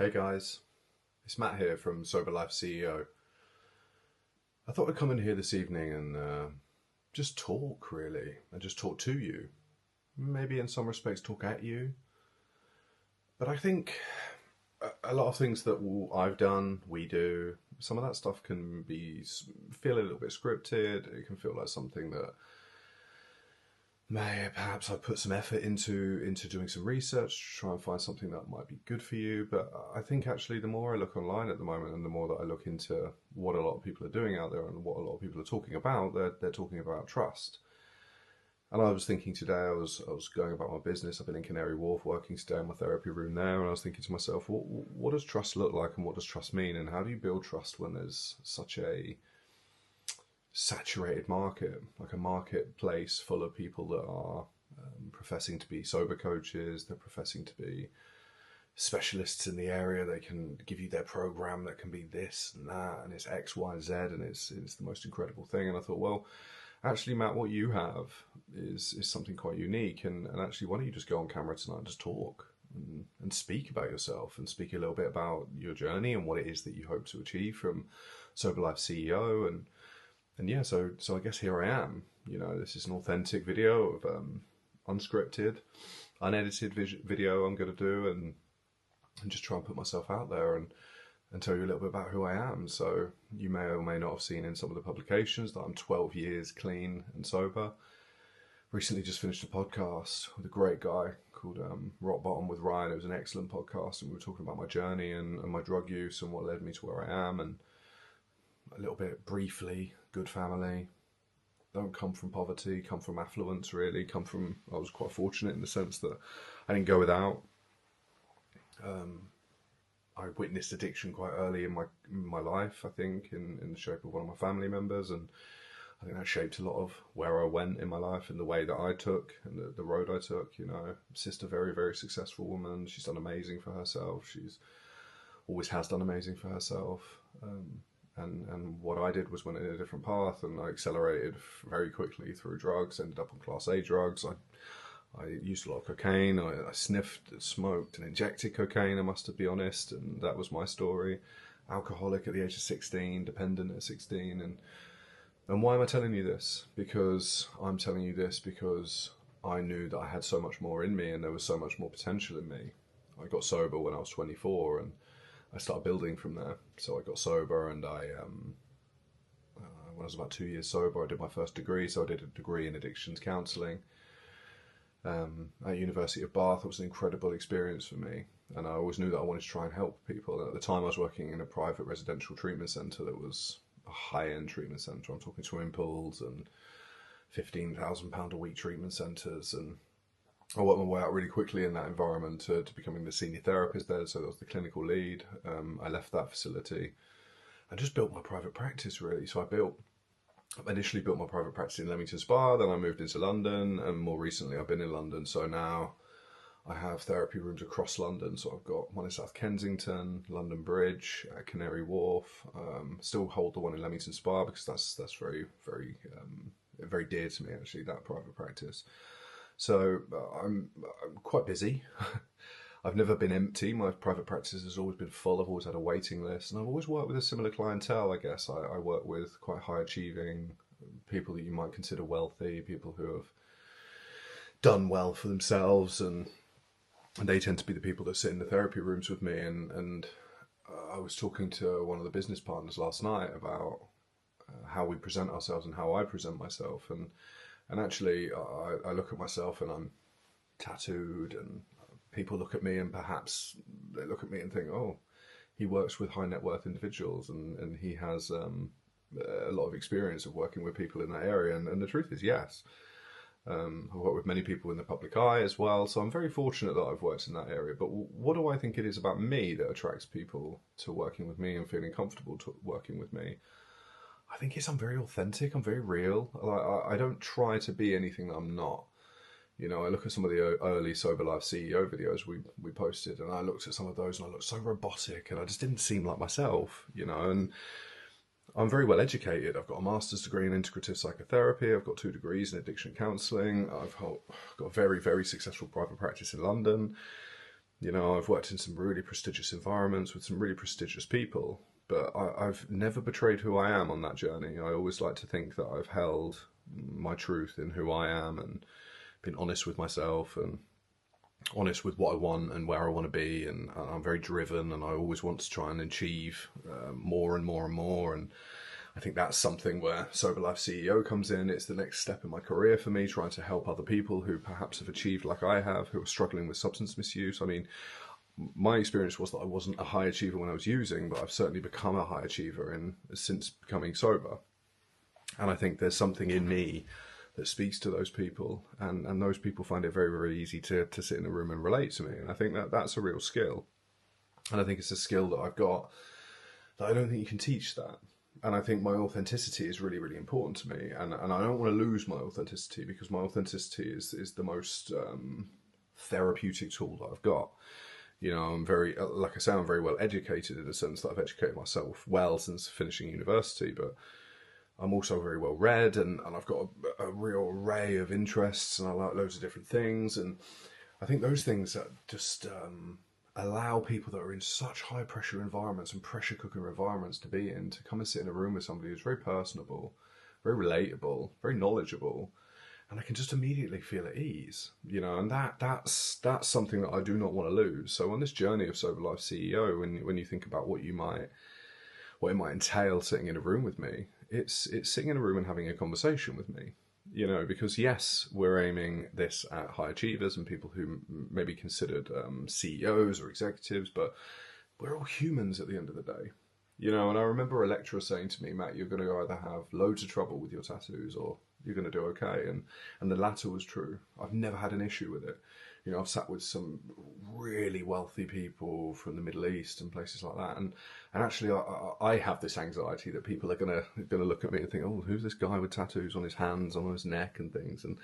Hey guys, it's Matt here from Sober Life CEO. I thought I'd come in here this evening and just talk really, and just talk to you. Maybe in some respects talk at you. But I think a lot of things that I've done, we do, some of that stuff can feel a little bit scripted. It can feel like something that perhaps I put some effort into doing some research to try and find something that might be good for you. But I think actually the more I look online at the moment and the more that I look into what a lot of people are doing out there and what a lot of people are talking about, they're talking about trust. And I was thinking today, I was going about my business. I've been in Canary Wharf working today in my therapy room there, and I was thinking to myself, what does trust look like and what does trust mean, and how do you build trust when there's such a saturated market, like a marketplace full of people that are professing to be sober coaches, they're professing to be specialists in the area, they can give you their program that can be this and that, and it's X, Y, Z, and it's the most incredible thing. And I thought, well, actually, Matt, what you have is something quite unique, and actually, why don't you just go on camera tonight and just talk and speak about yourself and speak a little bit about your journey and what it is that you hope to achieve from Sober Life CEO. And yeah, so I guess here I am. You know, this is an authentic video of unscripted, unedited video I'm going to do, and just try and put myself out there and tell you a little bit about who I am. So you may or may not have seen in some of the publications that I'm 12 years clean and sober. Recently just finished a podcast with a great guy called Rock Bottom with Ryan. It was an excellent podcast, and we were talking about my journey and my drug use and what led me to where I am, and a little bit briefly, good family, don't come from poverty, come from affluence really, I was quite fortunate in the sense that I didn't go without. I witnessed addiction quite early in my life, I think, in the shape of one of my family members, and I think that shaped a lot of where I went in my life and the way that I took and the road I took. You know, sister, very, very successful woman. She's done amazing for herself. She's always has done amazing for herself. And what I did was went in a different path, and I accelerated very quickly through drugs, ended up on Class A drugs. I used a lot of cocaine. I sniffed, smoked, and injected cocaine, I must be honest, and that was my story. Alcoholic at the age of 16, dependent at 16. And why am I telling you this? Because I'm telling you this because I knew that I had so much more in me and there was so much more potential in me. I got sober when I was 24, and I started building from there. So I got sober, and when I was about 2 years sober, I did my first degree. So I did a degree in addictions counselling at University of Bath. It was an incredible experience for me, and I always knew that I wanted to try and help people. And at the time I was working in a private residential treatment centre that was a high-end treatment centre. I'm talking swimming pools and £15,000 a week treatment centres, and I worked my way out really quickly in that environment to becoming the senior therapist there, so that was the clinical lead. I left that facility and just built my private practice really. So I initially built my private practice in Leamington Spa, then I moved into London, and more recently I've been in London. So now I have therapy rooms across London. So I've got one in South Kensington, London Bridge, Canary Wharf. Still hold the one in Leamington Spa because that's very, very, very dear to me actually, that private practice. So I'm quite busy. I've never been empty. My private practice has always been full. I've always had a waiting list, and I've always worked with a similar clientele, I guess. I work with quite high achieving people that you might consider wealthy, people who have done well for themselves, and they tend to be the people that sit in the therapy rooms with me. And I was talking to one of the business partners last night about how we present ourselves and how I present myself. And actually, I look at myself and I'm tattooed, and people look at me and perhaps they look at me and think, oh, he works with high net worth individuals and he has a lot of experience of working with people in that area. And the truth is, yes. I've worked with many people in the public eye as well. So I'm very fortunate that I've worked in that area. But what do I think it is about me that attracts people to working with me and feeling comfortable working with me? I think I'm very authentic. I'm very real. I don't try to be anything that I'm not. You know, I look at some of the early Sober Life CEO videos we posted, and I looked at some of those and I looked so robotic, and I just didn't seem like myself, you know. And I'm very well educated. I've got a master's degree in integrative psychotherapy. I've got 2 degrees in addiction counselling. I've got a very, very successful private practice in London. You know, I've worked in some really prestigious environments with some really prestigious people, but I've never betrayed who I am on that journey. I always like to think that I've held my truth in who I am and been honest with myself and honest with what I want and where I want to be. And I'm very driven, and I always want to try and achieve more and more and more. And I think that's something where Sober Life CEO comes in. It's the next step in my career for me, trying to help other people who perhaps have achieved like I have, who are struggling with substance misuse. I mean, my experience was that I wasn't a high achiever when I was using, but I've certainly become a high achiever since becoming sober. And I think there's something in me that speaks to those people, and those people find it very, very easy to sit in a room and relate to me. And I think that's a real skill. And I think it's a skill that I've got that I don't think you can teach that. And I think my authenticity is really, really important to me. And I don't want to lose my authenticity, because my authenticity is the most therapeutic tool that I've got. You know, I'm very, like I say, I'm very well educated in the sense that I've educated myself well since finishing university, but I'm also very well read, and I've got a real array of interests, and I like loads of different things. And I think those things that just allow people that are in such high pressure environments and pressure cooker environments to be in, to come and sit in a room with somebody who's very personable, very relatable, very knowledgeable, and I can just immediately feel at ease, you know. And that's something that I do not want to lose. So on this journey of Sober Life CEO, when you think about what it might entail sitting in a room with me, it's sitting in a room and having a conversation with me, you know, because yes, we're aiming this at high achievers and people who may be considered CEOs or executives, but we're all humans at the end of the day, you know. And I remember a lecturer saying to me, Matt, you're going to either have loads of trouble with your tattoos or you're going to do okay. And the latter was true. I've never had an issue with it. You know, I've sat with some really wealthy people from the Middle East and places like that, and actually, I have this anxiety that people are gonna look at me and think, oh, who's this guy with tattoos on his hands, on his neck, and things, and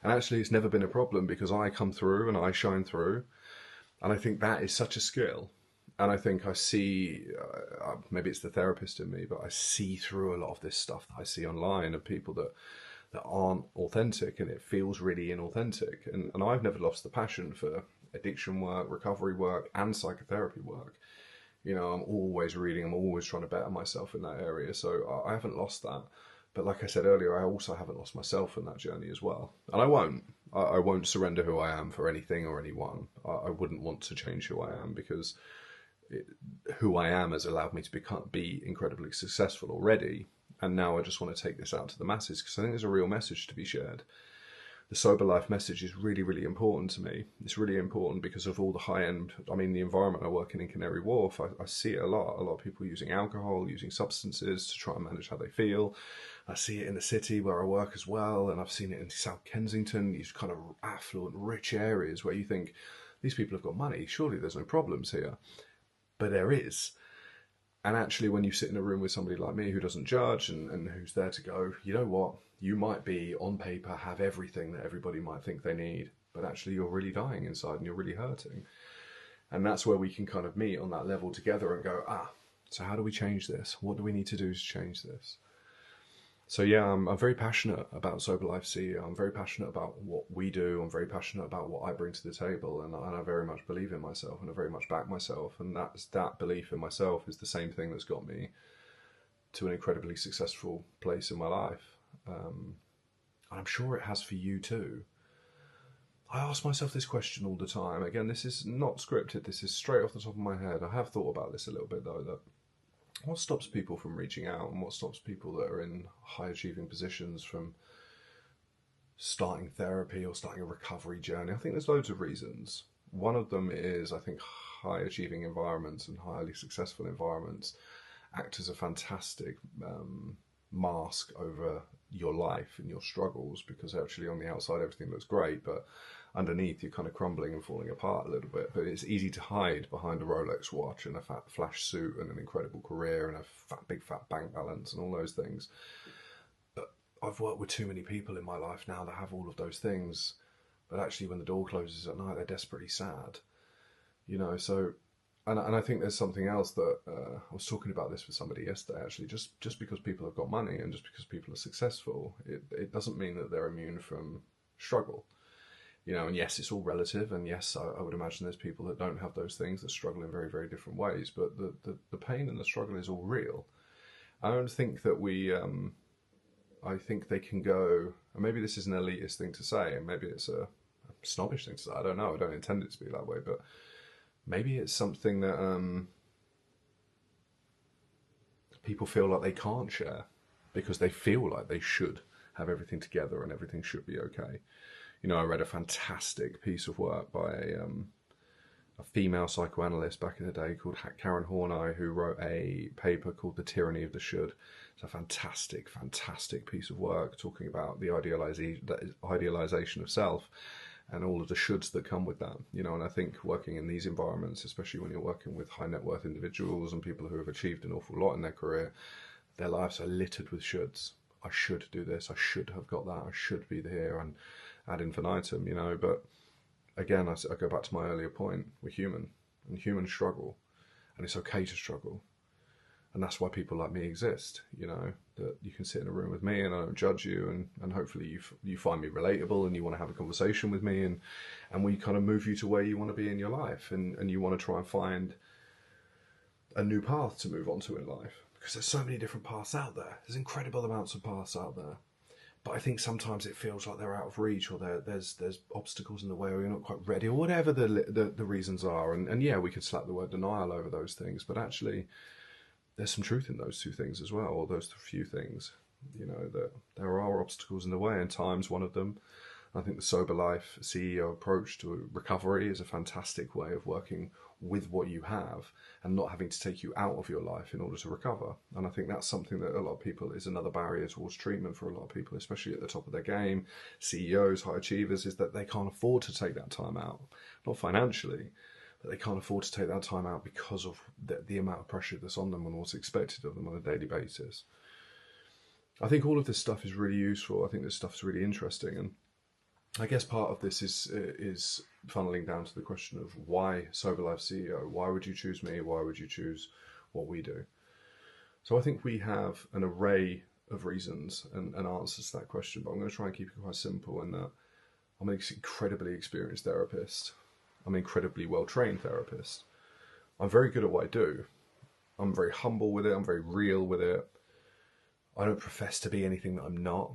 actually, it's never been a problem because I come through and I shine through, and I think that is such a skill, and I think I see, maybe it's the therapist in me, but I see through a lot of this stuff that I see online of people that aren't authentic, and it feels really inauthentic. And I've never lost the passion for addiction work, recovery work, and psychotherapy work. You know, I'm always reading, I'm always trying to better myself in that area. So I haven't lost that. But like I said earlier, I also haven't lost myself in that journey as well. And I won't. I won't surrender who I am for anything or anyone. I wouldn't want to change who I am, because who I am has allowed me to be incredibly successful already. And now I just want to take this out to the masses, because I think there's a real message to be shared. The Sober Life message is really, really important to me. It's really important because of all the high-end, I mean, the environment I work in Canary Wharf, I see it a lot. A lot of people using alcohol, using substances to try and manage how they feel. I see it in the city where I work as well, and I've seen it in South Kensington, these kind of affluent, rich areas where you think, these people have got money, surely there's no problems here. But there is. And actually, when you sit in a room with somebody like me who doesn't judge and who's there to go, you know what, you might be on paper, have everything that everybody might think they need, but actually you're really dying inside and you're really hurting. And that's where we can kind of meet on that level together and go, so how do we change this? What do we need to do to change this? So yeah, I'm very passionate about Sober Life CEO. I'm very passionate about what we do. I'm very passionate about what I bring to the table, and I very much believe in myself, and I very much back myself. And that belief in myself is the same thing that's got me to an incredibly successful place in my life. I'm sure it has for you too. I ask myself this question all the time. Again, this is not scripted. This is straight off the top of my head. I have thought about this a little bit though, that what stops people from reaching out, and what stops people that are in high achieving positions from starting therapy or starting a recovery journey? I think there's loads of reasons. One of them is, I think, high achieving environments and highly successful environments act as a fantastic mask over your life and your struggles, because actually on the outside everything looks great, but underneath you're kind of crumbling and falling apart a little bit. But it's easy to hide behind a Rolex watch and a fat flash suit and an incredible career and a big fat bank balance and all those things. But I've worked with too many people in my life now that have all of those things, but actually when the door closes at night they're desperately sad, you know. So and I think there's something else that I was talking about this with somebody yesterday, actually. Just because people have got money and just because people are successful, it doesn't mean that they're immune from struggle. And yes, it's all relative, and yes, I would imagine there's people that don't have those things that struggle in very, very different ways, but the pain and the struggle is all real. I don't think that I think they can go, and maybe this is an elitist thing to say, and maybe it's a snobbish thing to say, I don't know, I don't intend it to be that way, but maybe it's something that people feel like they can't share because they feel like they should have everything together and everything should be okay. I read a fantastic piece of work by a female psychoanalyst back in the day called Karen Horney, who wrote a paper called The Tyranny of the Should. It's a fantastic, fantastic piece of work talking about the idealization of self and all of the shoulds that come with that. And I think working in these environments, especially when you're working with high net worth individuals and people who have achieved an awful lot in their career, their lives are littered with shoulds. I should do this, I should have got that, I should be here, and ad infinitum, but again, I go back to my earlier point, we're human, and humans struggle, and it's okay to struggle. And that's why people like me exist, that you can sit in a room with me and I don't judge you, and hopefully you find me relatable and you want to have a conversation with me, and we kind of move you to where you want to be in your life, and you want to try and find a new path to move on to in life. Because there's so many different paths out there. There's incredible amounts of paths out there. But I think sometimes it feels like they're out of reach, or there's obstacles in the way, or you're not quite ready, or whatever the reasons are. And yeah, we could slap the word denial over those things, but actually there's some truth in those two things as well, or those few things. That there are obstacles in the way, and time's one of them. I think the Sober Life CEO approach to recovery is a fantastic way of working with what you have and not having to take you out of your life in order to recover. And I think that's something that a lot of people is another barrier towards treatment for a lot of people, especially at the top of their game, CEOs, high achievers, is that they can't afford to take that time out. Not financially, but they can't afford to take that time out because of the amount of pressure that's on them and what's expected of them on a daily basis. I think all of this stuff is really useful. I think this stuff's really interesting, and I guess part of this is funneling down to the question of why Sober Life CEO? Why would you choose me? Why would you choose what we do? So I think we have an array of reasons and answers to that question, but I'm going to try and keep it quite simple in that I'm an incredibly experienced therapist. I'm an incredibly well-trained therapist. I'm very good at what I do. I'm very humble with it. I'm very real with it. I don't profess to be anything that I'm not.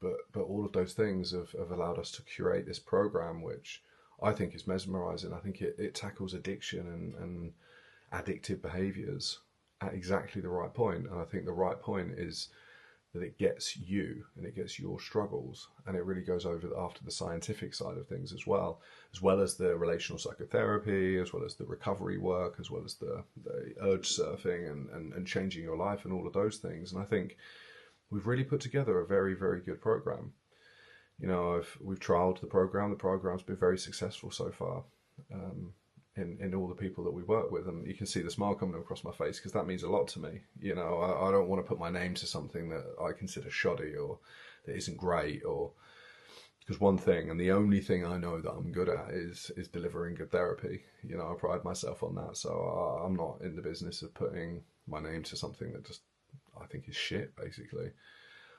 But all of those things have allowed us to curate this program, which I think is mesmerizing. I think it tackles addiction and addictive behaviors at exactly the right point. And I think the right point is that it gets you and it gets your struggles, and it really goes over after the scientific side of things as well as the relational psychotherapy, as well as the recovery work, as well as the urge surfing and changing your life and all of those things. And I think we've really put together a very, very good program. We've trialed the program. The program's been very successful so far in all the people that we work with. And you can see the smile coming across my face because that means a lot to me. I don't want to put my name to something that I consider shoddy or that isn't great, or because one thing and the only thing I know that I'm good at is delivering good therapy. I pride myself on that. So I'm not in the business of putting my name to something that just I think is shit, basically.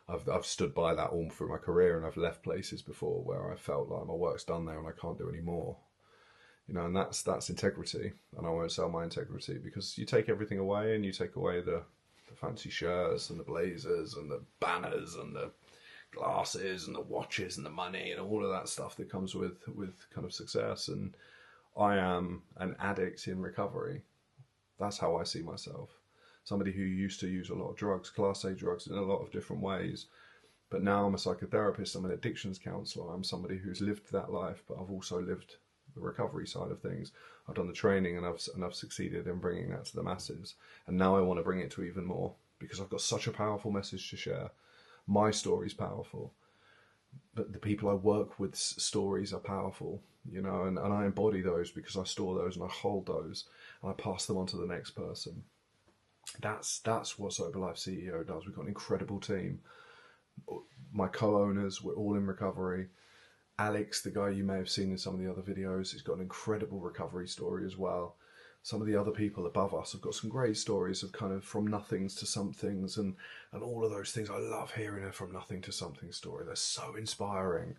I've stood by that all through my career, and I've left places before where I felt like my work's done there and I can't do any more. And that's integrity, and I won't sell my integrity, because you take everything away, and you take away the fancy shirts and the blazers and the banners and the glasses and the watches and the money and all of that stuff that comes with kind of success. And I am an addict in recovery. That's how I see myself. Somebody who used to use a lot of drugs, Class A drugs, in a lot of different ways. But now I'm a psychotherapist, I'm an addictions counsellor, I'm somebody who's lived that life, but I've also lived the recovery side of things. I've done the training, and I've succeeded in bringing that to the masses. And now I want to bring it to even more, because I've got such a powerful message to share. My story's powerful, but the people I work with's stories are powerful, and I embody those because I store those and I hold those and I pass them on to the next person. That's what Sober Life CEO does. We've got an incredible team. My co-owners, we're all in recovery. Alex, the guy you may have seen in some of the other videos, he's got an incredible recovery story as well. Some of the other people above us have got some great stories of kind of from nothings to somethings, and all of those things. I love hearing a from nothing to something story. They're so inspiring.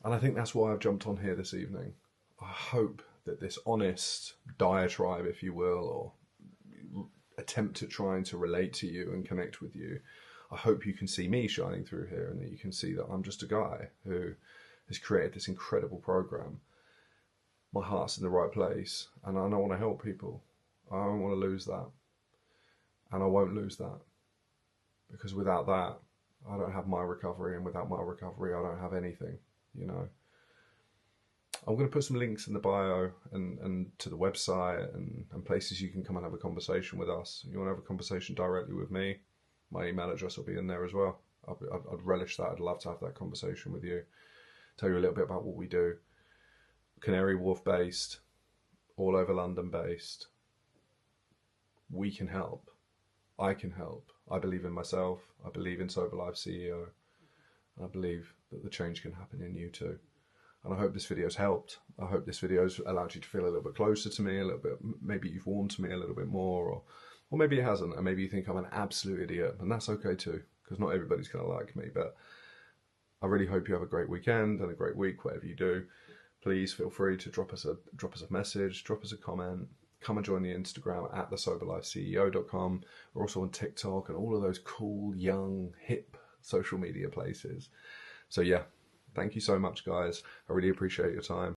And I think that's why I've jumped on here this evening. I hope that this honest diatribe, if you will, or attempt at trying to relate to you and connect with you, I hope you can see me shining through here, and that you can see that I'm just a guy who has created this incredible program. My heart's in the right place, and I want to help people. I don't want to lose that, and I won't lose that, because without that, I don't have my recovery, and without my recovery, I don't have anything, you know. I'm going to put some links in the bio and to the website and places you can come and have a conversation with us. If you want to have a conversation directly with me, my email address will be in there as well. I'd relish that. I'd love to have that conversation with you. Tell you a little bit about what we do. Canary Wharf based, all over London based. We can help. I can help. I believe in myself. I believe in Sober Life CEO. I believe that the change can happen in you too. And I hope this video's helped. I hope this video's allowed you to feel a little bit closer to me, a little bit, maybe you've warmed to me a little bit more, or maybe it hasn't, and maybe you think I'm an absolute idiot, and that's okay too, because not everybody's going to like me. But I really hope you have a great weekend and a great week, whatever you do. Please feel free to drop us a message, drop us a comment. Come and join the Instagram at thesoberlifeceo.com. We're also on TikTok and all of those cool, young, hip social media places. So yeah, thank you so much, guys. I really appreciate your time.